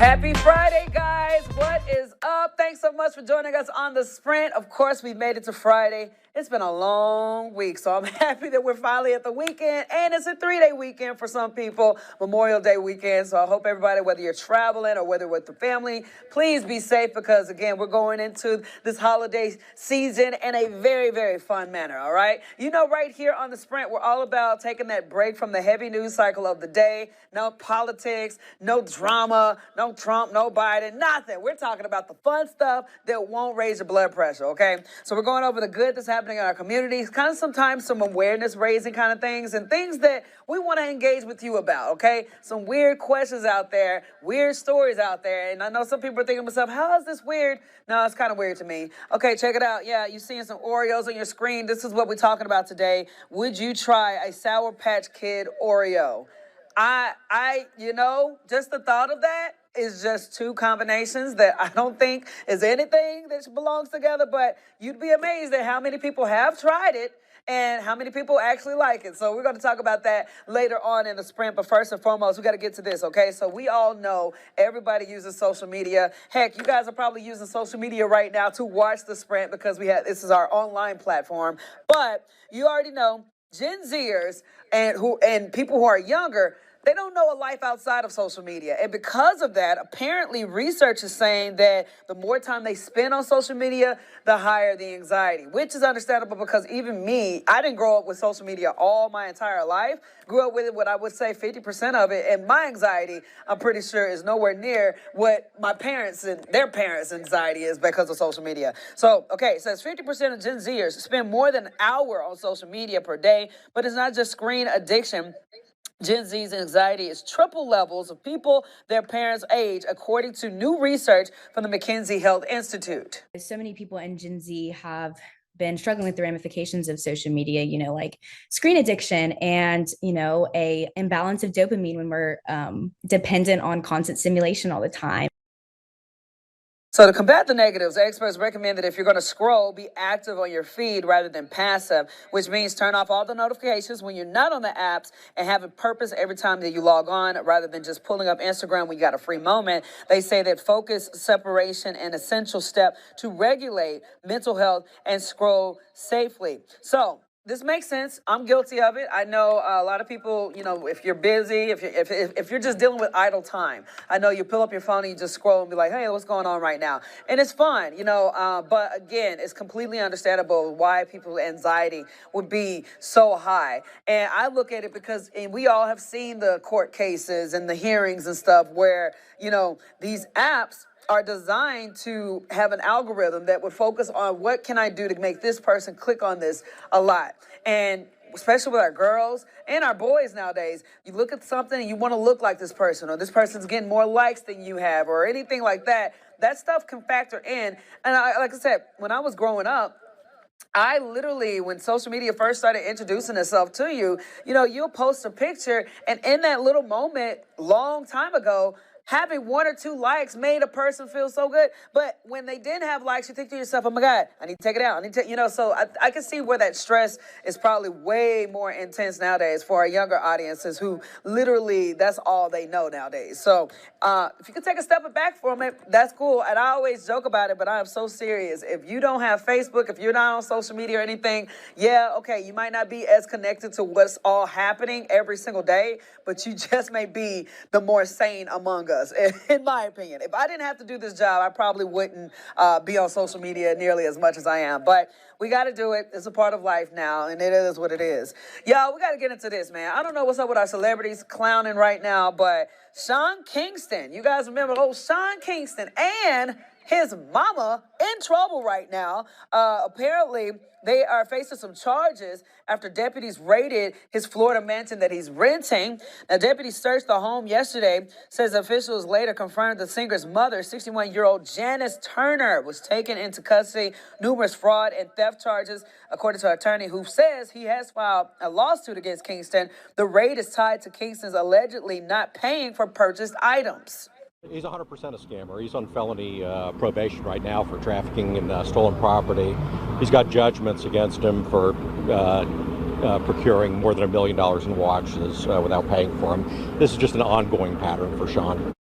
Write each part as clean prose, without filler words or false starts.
Happy Friday, guys. What is up? Thanks so much for joining us on The Sprint. Of course, we made it to Friday. It's been a long week, so I'm happy that we're finally at the weekend, and it's a 3-day weekend for some people, Memorial Day weekend. So I hope everybody, whether you're traveling or whether with the family, please be safe because, again, we're going into this holiday season in a very, very fun manner, all right? You know, right here on The Sprint, we're all about taking that break from the heavy news cycle of the day. No politics, no drama, no Trump, no Biden, nothing. We're talking about the fun stuff that won't raise your blood pressure, okay? So we're going over the good that's happening in our communities, kind of sometimes some awareness raising kind of things and things that we want to engage with you about, okay? Some weird questions out there, weird stories out there. And I know some people are thinking to themselves, how is this weird? No, it's kind of weird to me. Okay, check it out. Yeah, you're seeing some Oreos on your screen. This is what we're talking about today. Would you try a Sour Patch Kid Oreo? Just the thought of that is just two combinations that I don't think is anything that belongs together, but you'd be amazed at how many people have tried it and how many people actually like it. So we're going to talk about that later on in the sprint, but first and foremost, we got to get to this, okay? So we all know everybody uses social media. Heck, you guys are probably using social media right now to watch the sprint because this is our online platform, but you already know Gen Zers and people who are younger, they don't know a life outside of social media. And because of that, apparently research is saying that the more time they spend on social media, the higher the anxiety, which is understandable because even me, I didn't grow up with social media all my entire life. Grew up with it, what I would say 50% of it. And my anxiety, I'm pretty sure, is nowhere near what my parents and their parents' anxiety is because of social media. So, okay, it says 50% of Gen Zers spend more than an hour on social media per day, but it's not just screen addiction. Gen Z's anxiety is triple levels of people their parents' age, according to new research from the McKinsey Health Institute. So many people in Gen Z have been struggling with the ramifications of social media, like screen addiction and, a imbalance of dopamine when we're dependent on constant stimulation all the time. So to combat the negatives, experts recommend that if you're going to scroll, be active on your feed rather than passive, which means turn off all the notifications when you're not on the apps and have a purpose every time that you log on rather than just pulling up Instagram when you got a free moment. They say that focus, separation, an essential step to regulate mental health and scroll safely. So this makes sense. I'm guilty of it. I know a lot of people, if you're busy, if you're just dealing with idle time, I know you pull up your phone and you just scroll and be like, hey, what's going on right now? And it's fun, but again, it's completely understandable why people's anxiety would be so high. And I look at it because we all have seen the court cases and the hearings and stuff where, these apps are designed to have an algorithm that would focus on what can I do to make this person click on this a lot. And especially with our girls and our boys nowadays, you look at something and you want to look like this person, or this person's getting more likes than you have, or anything like that. That stuff can factor in. And like I said, when I was growing up, I literally, when social media first started introducing itself to you, you'll post a picture, and in that little moment, long time ago, having 1 or 2 likes made a person feel so good. But when they didn't have likes, you think to yourself, oh my God, I need to take it out. So I can see where that stress is probably way more intense nowadays for our younger audiences who literally, that's all they know nowadays. So if you could take a step back from it, that's cool. And I always joke about it, but I am so serious. If you don't have Facebook, if you're not on social media or anything, yeah, okay, you might not be as connected to what's all happening every single day, but you just may be the more sane among us. In my opinion. If I didn't have to do this job, I probably wouldn't be on social media nearly as much as I am. But we got to do it. It's a part of life now, and it is what it is. Y'all, we got to get into this, man. I don't know what's up with our celebrities clowning right now, but Sean Kingston, you guys remember Sean Kingston and his mama in trouble right now. Apparently, they are facing some charges after deputies raided his Florida mansion that he's renting. Now, deputies searched the home yesterday, says officials later confirmed the singer's mother, 61-year-old Janice Turner, was taken into custody. Numerous fraud and theft charges, according to an attorney who says he has filed a lawsuit against Kingston. The raid is tied to Kingston's allegedly not paying for purchased items. He's 100% a scammer. He's on felony probation right now for trafficking in stolen property. He's got judgments against him for procuring more than $1 million in watches without paying for them. This is just an ongoing pattern for Sean.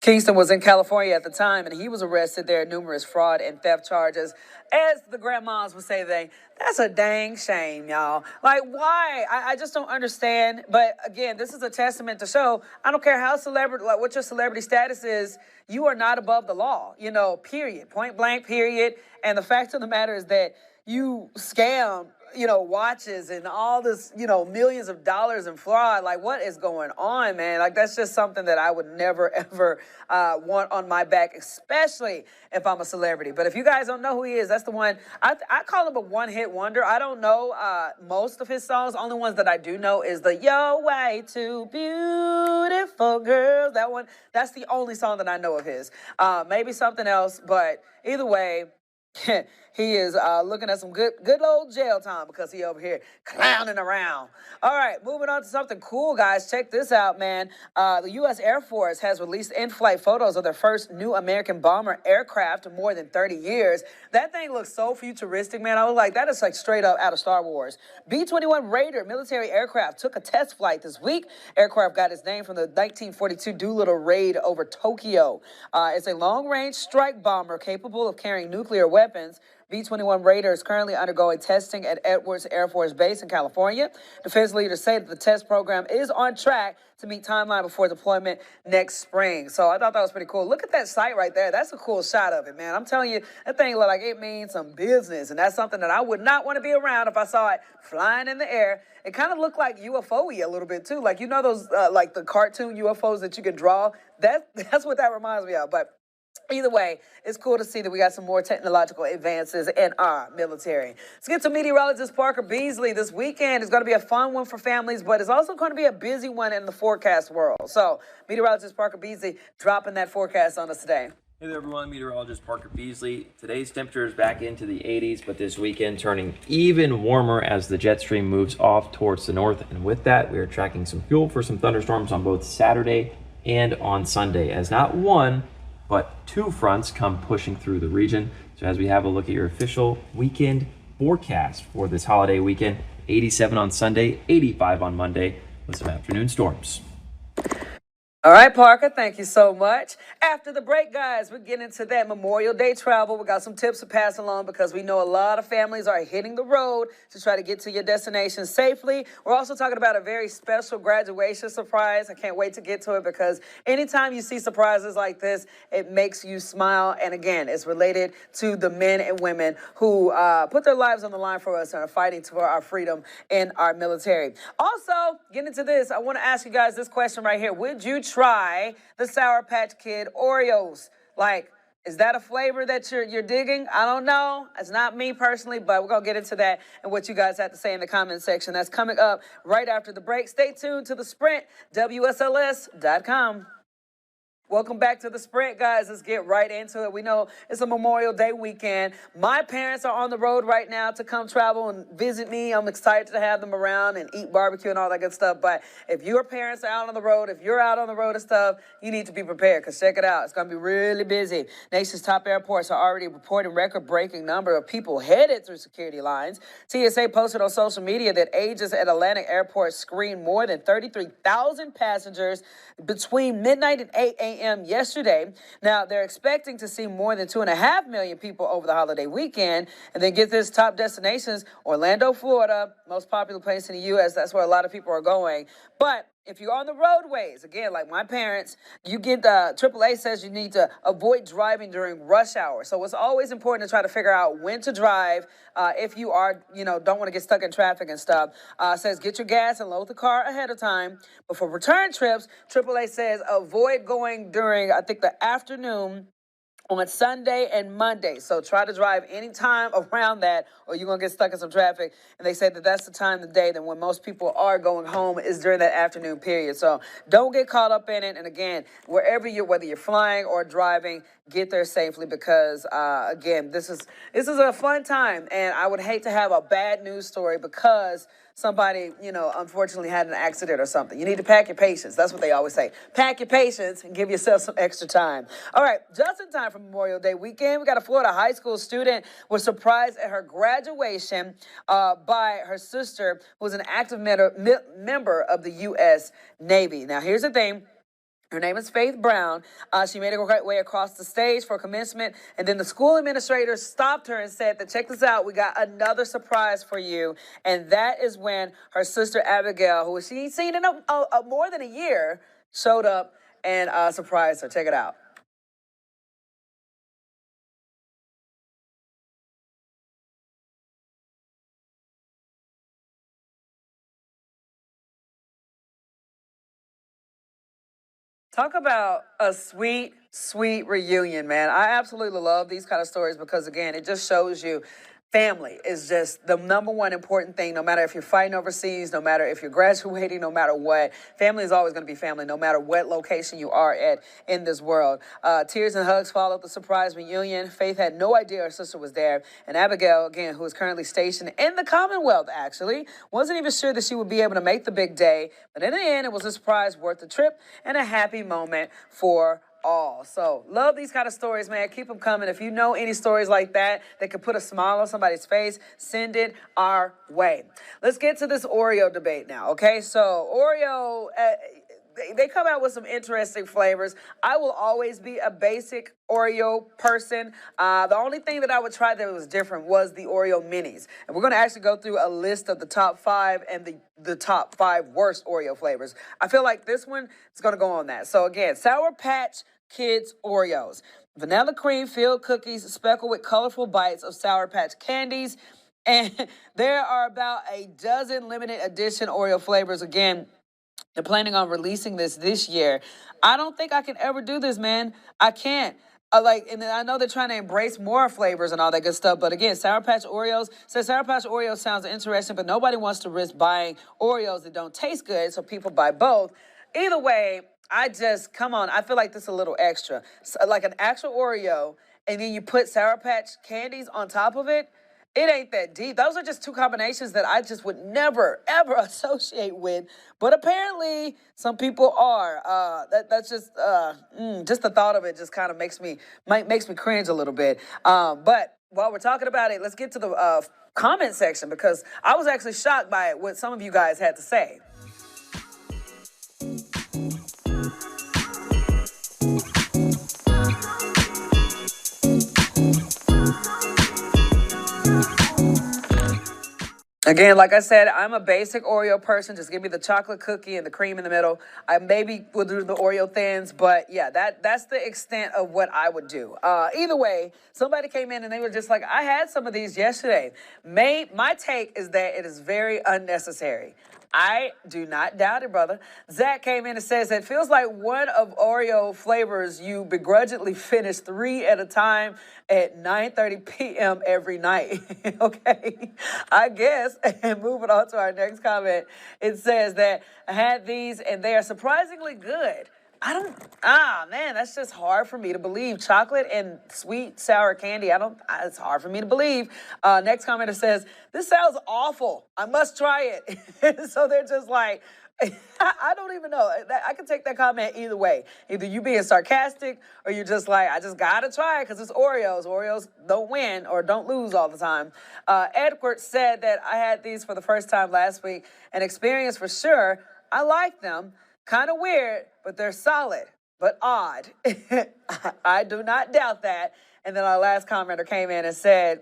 Kingston was in California at the time, and he was arrested there. Numerous fraud and theft charges. As the grandmas would say, that's a dang shame, y'all. Like, why? I just don't understand. But again, this is a testament to show I don't care how celebrity, like what your celebrity status is, you are not above the law, period. Point blank, period. And the fact of the matter is that you scam, watches and all this, millions of dollars in fraud. Like, what is going on, man? Like, that's just something that I would never, ever want on my back, especially if I'm a celebrity. But if you guys don't know who he is, that's the one. I call him a one-hit wonder. I don't know most of his songs. Only ones that I do know is the Your Way to Beautiful Girls. That one, that's the only song that I know of his. Maybe something else, but either way, he is looking at some good old jail time because he over here clowning around. All right, moving on to something cool, guys. Check this out, man. The U.S. Air Force has released in-flight photos of their first new American bomber aircraft in more than 30 years. That thing looks so futuristic, man. I was like, that is like straight up out of Star Wars. B-21 Raider military aircraft took a test flight this week. Aircraft got its name from the 1942 Doolittle raid over Tokyo. It's a long-range strike bomber capable of carrying nuclear weapons. B-21 Raider is currently undergoing testing at Edwards Air Force Base in California. Defense leaders say that the test program is on track to meet timeline before deployment next spring. So I thought that was pretty cool. Look at that sight right there. That's a cool shot of it, man. I'm telling you, that thing look like it means some business. And that's something that I would not want to be around if I saw it flying in the air. It kind of looked like UFO-y a little bit too. Like, those, like the cartoon UFOs that you can draw? That's what that reminds me of. But either way, it's cool to see that we got some more technological advances in our military. Let's get to meteorologist Parker Beasley. This weekend is going to be a fun one for families, but it's also going to be a busy one in the forecast world. So, meteorologist Parker Beasley dropping that forecast on us today. Hey there, everyone. Meteorologist Parker Beasley. Today's temperature is back into the 80s, but this weekend turning even warmer as the jet stream moves off towards the north. And with that, we are tracking some fuel for some thunderstorms on both Saturday and on Sunday, as not one, but two fronts come pushing through the region. So as we have a look at your official weekend forecast for this holiday weekend, 87 on Sunday, 85 on Monday with some afternoon storms. All right, Parker, thank you so much. After the break, guys, we're getting into that Memorial Day travel. We got some tips to pass along because we know a lot of families are hitting the road to try to get to your destination safely. We're also talking about a very special graduation surprise. I can't wait to get to it because anytime you see surprises like this, it makes you smile. And again, it's related to the men and women who put their lives on the line for us and are fighting for our freedom in our military. Also, getting into this, I want to ask you guys this question right here. Would you try the Sour Patch Kid Oreos? Like, is that a flavor that you're digging? I don't know. It's not me personally, but we're going to get into that and what you guys have to say in the comment section. That's coming up right after the break. Stay tuned to The Sprint, WSLS.com. Welcome back to The Sprint, guys. Let's get right into it. We know it's a Memorial Day weekend. My parents are on the road right now to come travel and visit me. I'm excited to have them around and eat barbecue and all that good stuff. But if your parents are out on the road, if you're out on the road and stuff, you need to be prepared because check it out. It's going to be really busy. Nation's top airports are already reporting record-breaking number of people headed through security lines. TSA posted on social media that agents at Atlantic Airport screened more than 33,000 passengers between midnight and 8 a.m. yesterday. Now, they're expecting to see more than 2.5 million people over the holiday weekend. And then get this, top destinations, Orlando, Florida, most popular place in the U.S. That's where a lot of people are going. But if you're on the roadways, again, like my parents, you get AAA says you need to avoid driving during rush hour. So it's always important to try to figure out when to drive if you are, don't want to get stuck in traffic and stuff. Says get your gas and load the car ahead of time. But for return trips, AAA says avoid going during, I think, the afternoon on Sunday and Monday. So try to drive any time around that or you're going to get stuck in some traffic. And they say that that's the time of the day that when most people are going home is during that afternoon period. So don't get caught up in it. And again, whether you're flying or driving, get there safely because, again, this is a fun time. And I would hate to have a bad news story because somebody, unfortunately had an accident or something. You need to pack your patience. That's what they always say. Pack your patience and give yourself some extra time. All right, just in time for Memorial Day weekend, we got a Florida high school student was surprised at her graduation by her sister, who was an active member of the U.S. Navy. Now, here's the thing. Her name is Faith Brown. She made her way across the stage for commencement, and then the school administrator stopped her and said that, check this out, we got another surprise for you. And that is when her sister Abigail, who she ain't seen in more than a year, showed up and surprised her. Check it out. Talk about a sweet, sweet reunion, man. I absolutely love these kind of stories because, again, it just shows you family is just the number one important thing, no matter if you're fighting overseas, no matter if you're graduating, no matter what. Family is always going to be family, no matter what location you are at in this world. Tears and hugs followed the surprise reunion. Faith had no idea her sister was there. And Abigail, again, who is currently stationed in the Commonwealth, actually, wasn't even sure that she would be able to make the big day. But in the end, it was a surprise worth the trip and a happy moment for all. So love these kind of stories, man. Keep them coming. If you know any stories like that could put a smile on somebody's face, send it our way. Let's get to this Oreo debate now. Okay, so Oreo, they come out with some interesting flavors. I will always be a basic Oreo person. The only thing that I would try that was different was the Oreo minis. And we're going to actually go through a list of the top 5 and the top 5 worst Oreo flavors. I feel like this one is going to go on that. So again, Sour Patch Kids Oreos. Vanilla cream filled cookies speckled with colorful bites of Sour Patch candies. And there are about a dozen limited edition Oreo flavors. Again, they're planning on releasing this year. I don't think I can ever do this, man. I can't. And I know they're trying to embrace more flavors and all that good stuff. But again, Sour Patch Oreos. So Sour Patch Oreos sounds interesting, but nobody wants to risk buying Oreos that don't taste good. So people buy both. Either way, come on. I feel like this is a little extra. So, like an actual Oreo, and then you put Sour Patch candies on top of it. It ain't that deep. Those are just two combinations that I just would never, ever associate with. But apparently, some people are. That's just the thought of it just kind of makes me cringe a little bit. But while we're talking about it, let's get to the comment section because I was actually shocked by what some of you guys had to say. Again, like I said, I'm a basic Oreo person. Just give me the chocolate cookie and the cream in the middle. I maybe will do the Oreo thins, but yeah, that's the extent of what I would do. Either way, somebody came in and they were just like, I had some of these yesterday. My take is that it is very unnecessary. I do not doubt it, brother. Zach came in and says, it feels like one of Oreo flavors you begrudgingly finish 3 at a time at 9:30 p.m. every night. Okay, I guess. And moving on to our next comment, it says that I had these and they are surprisingly good. Man, that's just hard for me to believe. Chocolate and sweet sour candy, it's hard for me to believe. Next commenter says, this sounds awful. I must try it. So they're just like, I don't even know. I can take that comment either way. Either you being sarcastic or you just like, I just got to try it because it's Oreos. Oreos don't win or don't lose all the time. Edward said that I had these for the first time last week. An experience for sure. I like them. Kind of weird, but they're solid, but odd. I do not doubt that. And then our last commenter came in and said,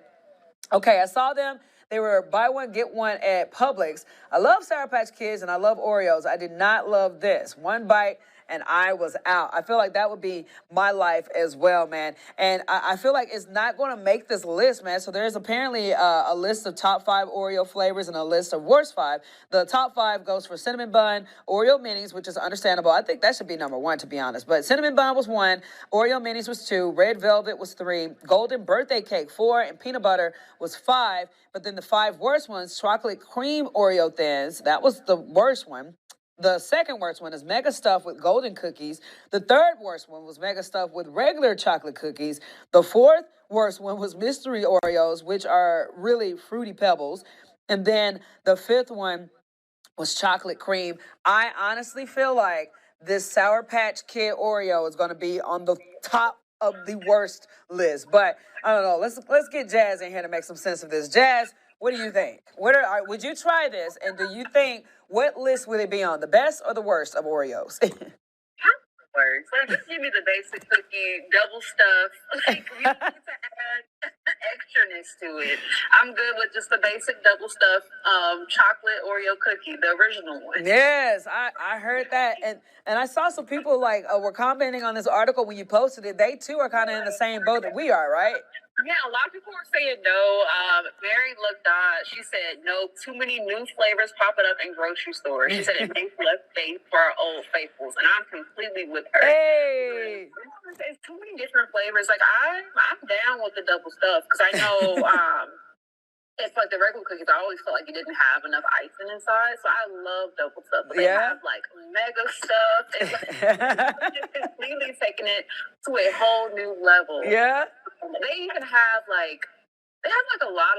okay, I saw them. They were buy one, get one at Publix. I love Sour Patch Kids and I love Oreos. I did not love this. One bite and I was out. I feel like that would be my life as well, man. And I feel like it's not going to make this list, man. So there's apparently a list of top 5 Oreo flavors and a list of worst 5. The top 5 goes for cinnamon bun, Oreo minis, which is understandable. I think that should be number 1, to be honest. But cinnamon bun was 1, Oreo minis was 2, red velvet was 3, golden birthday cake 4, and peanut butter was 5. But then the 5 worst ones, chocolate cream Oreo thins, that was the worst one. The second worst one is mega stuffed with golden cookies. The third worst one was mega stuffed with regular chocolate cookies. The fourth worst one was mystery Oreos, which are really fruity pebbles. And then the fifth one was chocolate cream. I honestly feel like this Sour Patch Kid Oreo is going to be on the top of the worst list. But I don't know. Let's get Jazz in here to make some sense of this. Jazz, what do you think? Would you try this? And do you think, what list would it be on? The best or the worst of Oreos? works. Like, just give me the basic cookie, double stuff. Like, you need to add extraness to it. I'm good with just the basic double stuff, chocolate Oreo cookie, the original one. Yes, I heard that, and I saw some people like were commenting on this article when you posted it. They too are kind of in the same boat that we are, right? Yeah, a lot of people were saying no. Mary looked she said no, too many new flavors popping up in grocery stores. She said it makes less space for our old faithfuls, and I'm completely with her. Hey! There's too many different flavors. Like, I'm down with the double stuff, because I know it's like the regular cookies, I always felt like you didn't have enough icing inside, so I love double stuff. But they have like mega stuff. It's like completely taking it to a whole new level. Yeah. They even have like a lot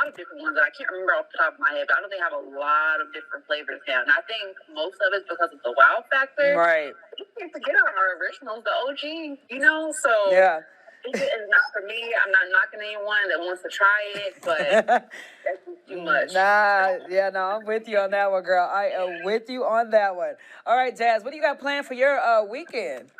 of different ones that I can't remember off the top of my head, but I know they have a lot of different flavors now. And I think most of it's because of the wow factor. Right. We can't forget our originals, the OG, you know? So yeah. It's not for me. I'm not knocking anyone that wants to try it, but that's too much. I'm with you on that one, girl. I am with you on that one. All right, Jazz, what do you got planned for your weekend?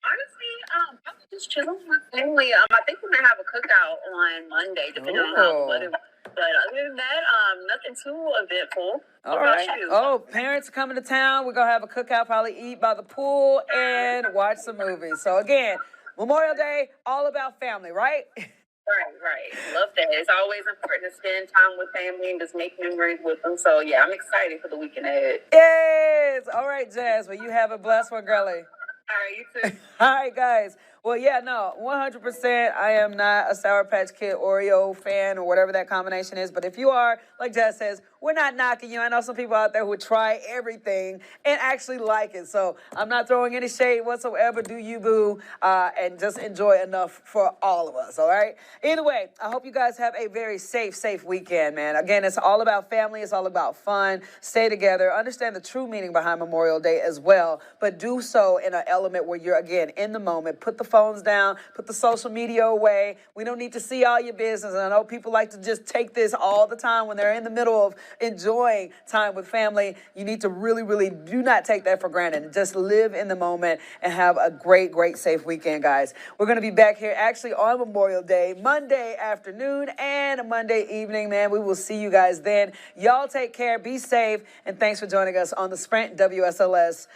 Honestly, probably just chilling with my family. I think we might have a cookout on Monday, depending on what it was. But other than that, nothing too eventful. All right. Oh, parents are coming to town. We're going to have a cookout, probably eat by the pool and watch some movies. So again, Memorial Day, all about family, right? Right. Love that. It's always important to spend time with family and just make memories with them. So yeah, I'm excited for the weekend ahead. Yes. All right, Jazz. Well, you have a blessed one, girlie. All right, you too. All right, guys. Well, 100%. I am not a Sour Patch Kid Oreo fan or whatever that combination is. But if you are, like Jess says, we're not knocking you. I know some people out there who would try everything and actually like it. So I'm not throwing any shade whatsoever. Do you, boo? And just enjoy enough for all of us, all right? Either way, I hope you guys have a very safe weekend, man. Again, it's all about family. It's all about fun. Stay together. Understand the true meaning behind Memorial Day as well. But do so in an element where you're, again, in the moment. Put the phones down. Put the social media away. We don't need to see all your business. And I know people like to just take this all the time when they're in the middle of enjoying time with family. You need to really do not take that for granted. Just live in the moment and have a great, safe weekend, guys. We're going to be back here actually on Memorial Day, Monday afternoon and a Monday evening, man. We will see you guys then. Y'all take care, be safe, and thanks for joining us on the Sprint WSLS.com.